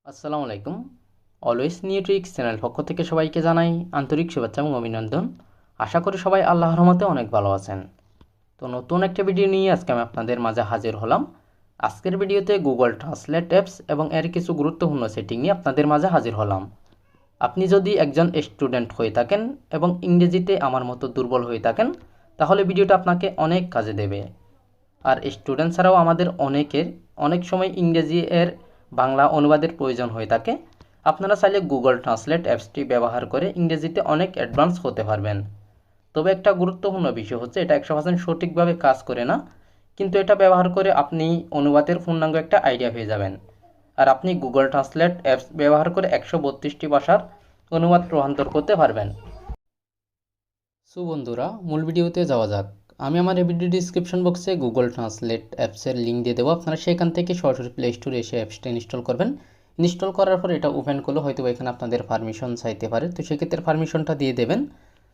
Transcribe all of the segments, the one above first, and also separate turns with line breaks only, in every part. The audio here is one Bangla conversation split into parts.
আসসালামু আলাইকুম। অলওয়েজ নিউ ট্রিক্স চ্যানেল পক্ষ থেকে সবাইকে জানাই আন্তরিক শুভেচ্ছা এবং অভিনন্দন। আশা করি সবাই আল্লাহর রহমতে অনেক ভালো আছেন। তো নতুন একটা ভিডিও নিয়ে আজকে আমি আপনাদের মাঝে হাজির হলাম। আজকের ভিডিওতে গুগল ট্রান্সলেট অ্যাপস এবং এর কিছু গুরুত্বপূর্ণ সেটিং নিয়ে আপনাদের মাঝে হাজির হলাম। আপনি যদি একজন স্টুডেন্ট হয়ে থাকেন এবং ইংরেজিতে আমার মতো দুর্বল হয়ে থাকেন, তাহলে ভিডিওটা আপনাকে অনেক কাজে দেবে। আর স্টুডেন্ট ছাড়াও আমাদের অনেক সময় ইংরেজি এর বাংলা অনুবাদের প্রয়োজন হয়ে থাকে। আপনারা চাইলে গুগল ট্রান্সলেট অ্যাপসটি ব্যবহার করে ইংরেজিতে অনেক অ্যাডভান্স হতে পারবেন। তবে একটা গুরুত্বপূর্ণ বিষয় হচ্ছে এটা 100% সঠিকভাবে কাজ করে না, কিন্তু এটা ব্যবহার করে আপনি অনুবাদের পূর্ণাঙ্গ একটা আইডিয়া পেয়ে যাবেন। আর আপনি গুগল ট্রান্সলেট অ্যাপস ব্যবহার করে 132টি ভাষার অনুবাদ রূপান্তর করতে পারবেন। সো বন্ধুরা, মূল ভিডিওতে যাওয়া যাক। আমি আমার এই ভিডিও ডিসক্রিপশন বক্সে গুগল ট্রান্সলেট অ্যাপসের লিঙ্ক দিয়ে দেবো। আপনারা সেখান থেকে সরাসরি প্লে স্টোরে এসে অ্যাপসটা ইনস্টল করবেন। ইনস্টল করার পর এটা ওপেন করলে হয়তো এখানে আপনাদের পারমিশন চাইতে পারে, তো সেক্ষেত্রে পারমিশনটা দিয়ে দেবেন।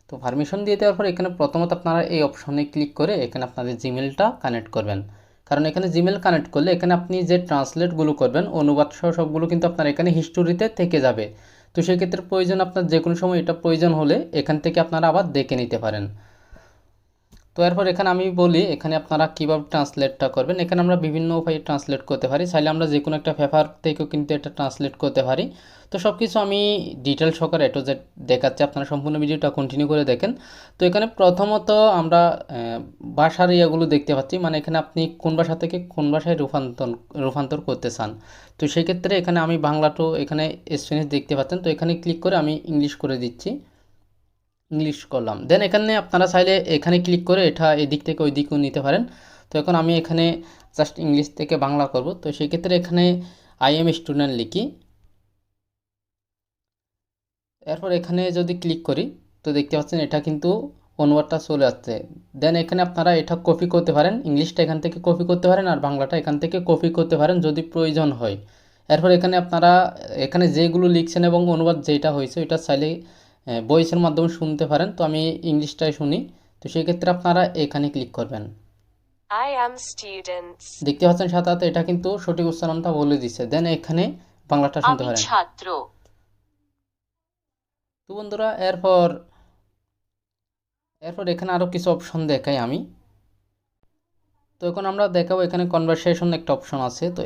তো পারমিশন দিয়ে দেওয়ার পর এখানে প্রথমত আপনারা এই অপশনে ক্লিক করে এখানে আপনাদের জিমেলটা কানেক্ট করবেন। কারণ এখানে জিমেল কানেক্ট করলে এখানে আপনি যে ট্রান্সলেটগুলো করবেন অনুবাদ সহ সবগুলো কিন্তু আপনার এখানে হিস্টোরিতে থেকে যাবে। তো সেক্ষেত্রে প্রয়োজন আপনার যে কোনো সময় এটা প্রয়োজন হলে এখান থেকে আপনারা আবার দেখে নিতে পারেন। তো এরপর এখানে আমি বলি এখানে আপনারা কীভাবে ট্রান্সলেটটা করবেন। এখানে আমরা বিভিন্ন উপায়ে ট্রান্সলেট করতে পারি, চাইলে আমরা যে কোনো একটা পেপার থেকেও কিন্তু এটা ট্রান্সলেট করতে পারি। তো সব কিছু আমি ডিটেল সহকারে এটো যে দেখাচ্ছি, আপনারা সম্পূর্ণ ভিডিওটা কন্টিনিউ করে দেখেন। তো এখানে প্রথমত আমরা ভাষার ইয়েগুলো দেখতে পাচ্ছি, মানে এখানে আপনি কোন ভাষা থেকে কোন ভাষায় রূপান্তর করতে চান। তো সেক্ষেত্রে এখানে আমি বাংলাটাও এখানে স্প্যানিশ দেখতে পাচ্ছেন, তো এখানে ক্লিক করে আমি ইংলিশ করে দিচ্ছি, ইংলিশ করলাম। দেন এখানে আপনারা চাইলে এখানে ক্লিক করে এটা এদিক থেকে ওই দিকেও নিতে পারেন। তো এখন আমি এখানে জাস্ট ইংলিশ থেকে বাংলা করব। তো সেক্ষেত্রে এখানে আই এম স্টুডেন্ট লিখি, এরপর এখানে যদি ক্লিক করি তো দেখতে পাচ্ছেন এটা কিন্তু অনুবাদটা চলে আসছে। দেন এখানে আপনারা এটা কপি করতে পারেন, ইংলিশটা এখান থেকে কপি করতে পারেন আর বাংলাটা এখান থেকে কপি করতে পারেন যদি প্রয়োজন হয়। এরপর এখানে আপনারা এখানে যেগুলো লিখছেন এবং অনুবাদ যেটা হয়েছে এটা চাইলে ভয়েসের মাধ্যমে শুনতে পারেন। তো আমি ইংলিশটাই শুনি। তো সেই ক্ষেত্রে আপনারা এখানে ক্লিক করবেন।
I am students.
দেখতে পাচ্ছেন সাথে সাথে এটা কিন্তু সঠিক উচ্চারণটা বলে দিচ্ছে। দেন এখানে বাংলাটা শুনতে
আমি
পারেন।
ছাত্র।
তো বন্ধুরা, এরপর এরপর এখানে আরও কিছু অপশন দেখাই আমি। তো এখন আমরা দেখাবো এখানে কনভারসেশন একটা অপশন আছে। তো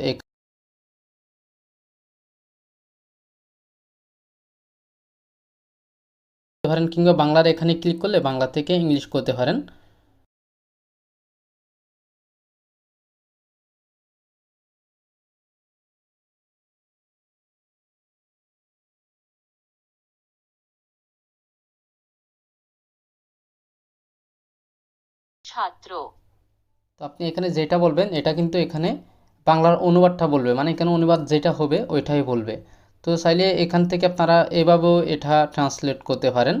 পারেন কিংবা বাংলার এখানে ক্লিক করলে বাংলা থেকে ইংলিশ করতে পারেন।
ছাত্র।
তো আপনি এখানে যেটা বলবেন এটা কিন্তু এখানে বাংলার অনুবাদটা বলবে, মানে এখানে অনুবাদ যেটা হবে ওইটাই বলবে। তো চাইলে এখান থেকে আপনারা এভাবেও এটা ট্রান্সলেট করতে পারেন।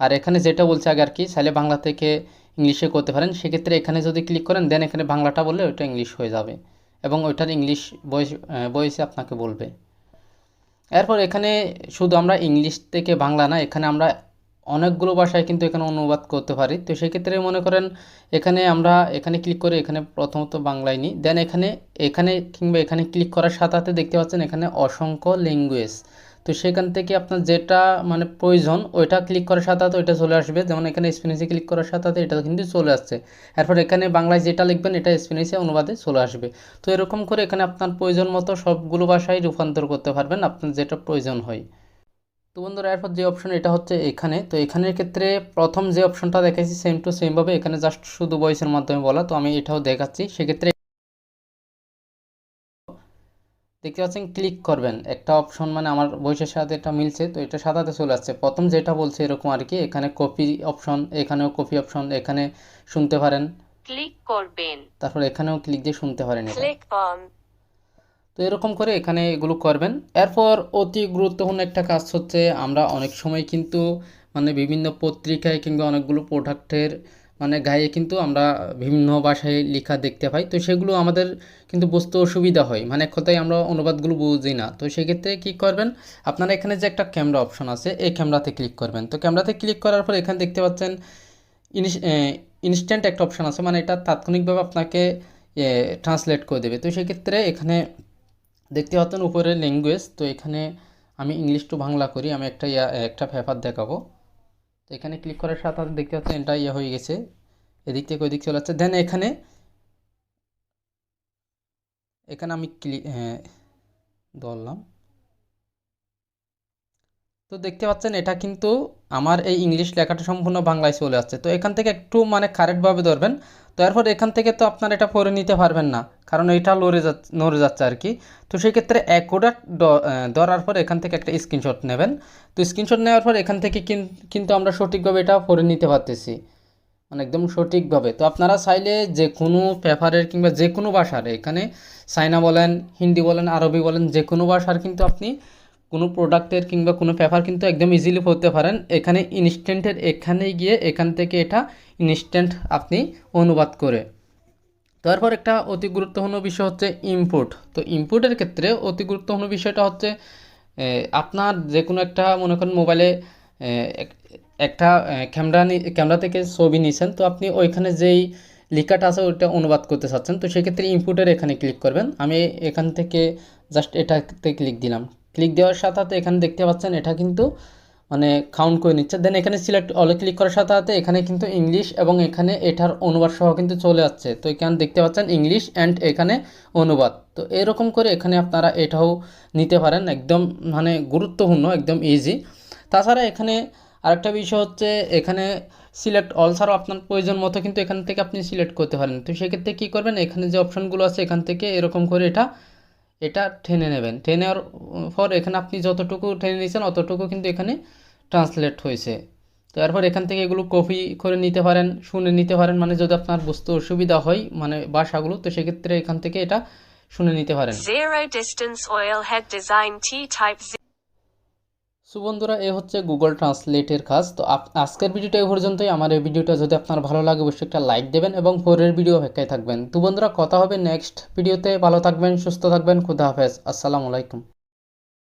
আর এখানে যেটা বলছে আগে আর কি, চাইলে বাংলা থেকে ইংলিশে করতে পারেন। সেক্ষেত্রে এখানে যদি ক্লিক করেন দেন এখানে বাংলাটা বললে ওইটা ইংলিশ হয়ে যাবে এবং ওইটার ইংলিশ ভয়েসে আপনাকে বলবে। এরপর এখানে শুধু আমরা ইংলিশ থেকে বাংলা না, এখানে আমরা অনেকগুলো ভাষায় কিন্তু এখানে অনুবাদ করতে পারি। তো সেক্ষেত্রে মনে করেন এখানে আমরা এখানে ক্লিক করে এখানে প্রথমত বাংলায় নিই, দেন এখানে এখানে কিংবা এখানে ক্লিক করার সাথে সাথে দেখতে পাচ্ছেন এখানে অসংখ্য ল্যাঙ্গুয়েজ। তো সেখান থেকে আপনার যেটা মানে প্রয়োজন ওইটা ক্লিক করার সাথে সাথে ওইটা চলে আসবে। যেমন এখানে স্প্যানিশে ক্লিক করার সাথে সাথে এটা কিন্তু চলে আসছে। এরপর এখানে বাংলায় যেটা লিখবেন এটা স্প্যানিশে অনুবাদে চলে আসবে। তো এরকম করে এখানে আপনার প্রয়োজন মতো সবগুলো ভাষায় রূপান্তর করতে পারবেন আপনার যেটা প্রয়োজন হয়। তো বন্ধুরা, এরপর যে অপশন এটা হচ্ছে এখানে। তো এখানের ক্ষেত্রে প্রথম যে অপশনটা দেখাচ্ছি সেম টু সেমভাবে এখানে জাস্ট শুধু ভয়েসের মাধ্যমে বলা। তো আমি এটাও দেখাচ্ছি। সেক্ষেত্রে দেখতে পাচ্ছেন ক্লিক করবেন একটা অপশন, মানে আমার ভয়েসের সাথে এটা মিলছে, তো এটা সাথে সাথে চলে আসছে। প্রথম যেটা বলছে এরকম আর কি, এখানে কপি অপশন, এখানেও কপি অপশন, এখানে শুনতে পারেন,
ক্লিক করবেন।
তারপর এখানেও ক্লিক দিয়ে শুনতে পারেন এটা।
Click on.
তো এরকম করে এখানে এগুলো করবেন। এরপর অতি গুরুত্বপূর্ণ একটা কাজ হচ্ছে আমরা অনেক সময় কিন্তু মানে বিভিন্ন পত্রিকায় কিংবা অনেকগুলো প্রোডাক্টের মানে গায়ে কিন্তু আমরা বিভিন্ন ভাষায় লেখা দেখতে পাই। তো সেগুলো আমাদের কিন্তু বুঝতে অসুবিধা হয়, মানে এক কথায় আমরা অনুবাদগুলো বুঝি না। তো সেক্ষেত্রে কী করবেন, আপনারা এখানে যে একটা ক্যামেরা অপশন আছে এই ক্যামেরাতে ক্লিক করবেন। তো ক্যামেরাতে ক্লিক করার পর এখানে দেখতে পাচ্ছেন ইনস্ট্যান্ট একটা অপশন আছে, মানে এটা তাৎক্ষণিকভাবে আপনাকে ট্রান্সলেট করে দেবে। তো সেক্ষেত্রে এখানে দেখতে পাচ্ছেন উপরে ল্যাঙ্গুয়েজ, তো এখানে আমি ইংলিশ টু বাংলা করি, আমি একটা পেপার দেখাবো। তো এখানে ক্লিক করার সাথে সাথে দেখতে পাচ্ছেন এটা হয়ে গেছে, এদিক থেকে ওইদিক চলে যাচ্ছে। দেন এখানে এখানে আমি ধরলাম, তো দেখতে পাচ্ছেন এটা কিন্তু আমার এই ইংলিশ লেখাটা সম্পূর্ণ বাংলায় চলে আসছে। তো এখান থেকে একটু মানে কারেক্টভাবে ধরবেন। তো এরপর এখান থেকে তো আপনার এটা পড়ে নিতে পারবেন না, কারণ এটা নড়ে যাচ্ছে আর কি। তো সেক্ষেত্রে একোটা ধরার পর এখান থেকে একটা স্ক্রিনশট নেবেন। তো স্ক্রিনশট নেওয়ার পর এখান থেকে কিন্তু আমরা সঠিকভাবে এটা পড়ে নিতে পারতেছি, মানে একদম সঠিকভাবে। তো আপনারা চাইলে যে কোনো পেপারের কিংবা যে কোনো ভাষার, এখানে চাইনা বলেন, হিন্দি বলেন, আরবি বলেন, যে কোনো ভাষার কিন্তু আপনি কোনো প্রোডাক্টের কিংবা কোনো পেপার কিন্তু একদম ইজিলি পড়তে পারেন। এখানে ইনস্ট্যান্টের এখানে গিয়ে এখান থেকে এটা ইনস্ট্যান্ট আপনি অনুবাদ করে। তারপর একটা অতি গুরুত্বপূর্ণ বিষয় হচ্ছে ইম্পোর্ট। তো ইম্পোর্টের ক্ষেত্রে অতি গুরুত্বপূর্ণ বিষয়টা হচ্ছে আপনার যে কোনো একটা মনে করেন মোবাইলে একটা ক্যামেরা থেকে ছবি নিয়েছেন, তো আপনি ওইখানে যেই লেখাটা আছে ওইটা অনুবাদ করতে চাচ্ছেন, তো সেক্ষেত্রে ইম্পোর্টের এখানে ক্লিক করবেন। আমি এখান থেকে জাস্ট এটাতে ক্লিক দিলাম। ক্লিক দেওয়ার সাথে সাথে এখানে দেখতে পাচ্ছেন এটা কিন্তু মানে কাউন্ট করে নিচ্ছে। দেন এখানে সিলেক্ট অলে ক্লিক করার সাথে সাথে এখানে কিন্তু ইংলিশ এবং এখানে এটার অনুবাদ সহ কিন্তু চলে যাচ্ছে। তো এখানে দেখতে পাচ্ছেন ইংলিশ অ্যান্ড এখানে অনুবাদ। তো এরকম করে এখানে আপনারা এটাও নিতে পারেন, একদম মানে গুরুত্বপূর্ণ, একদম ইজি। তাছাড়া এখানে আরেকটা বিষয় হচ্ছে এখানে সিলেক্ট অল ছাড়াও আপনার প্রয়োজন মতো কিন্তু এখান থেকে আপনি সিলেক্ট করতে পারেন। তো সেক্ষেত্রে কী করবেন, এখানে যে অপশানগুলো আছে এখান থেকে এরকম করে এটা এটা টেনে নেবেন। টেনে নেওয়ার পর এখানে আপনি যতটুকু টেনে নিয়েছেন অতটুকু কিন্তু এখানে ট্রান্সলেট হয়েছে। তো এরপর এখান থেকে এগুলো কপি করে নিতে পারেন, শুনে নিতে পারেন, মানে যদি আপনার বুঝতে অসুবিধা হয় মানে ভাষাগুলো, তো সেক্ষেত্রে এখান থেকে এটা শুনে নিতে পারেন।
Zero distance oil head design T-type.
So বন্ধুরা, এ হচ্ছে গুগল ট্রান্সলেটের কাজ। তো আজকের ভিডিওটা এই পর্যন্তই। আমার এই ভিডিওটা যদি আপনার ভালো লাগে অবশ্যই একটা লাইক দেবেন এবং পরের ভিডিও অপেক্ষায় থাকবেন। তো বন্ধুরা, কথা হবে নেক্সট ভিডিওতে। ভালো থাকবেন, সুস্থ থাকবেন, খুদা হাফেজ, আসসালামু আলাইকুম।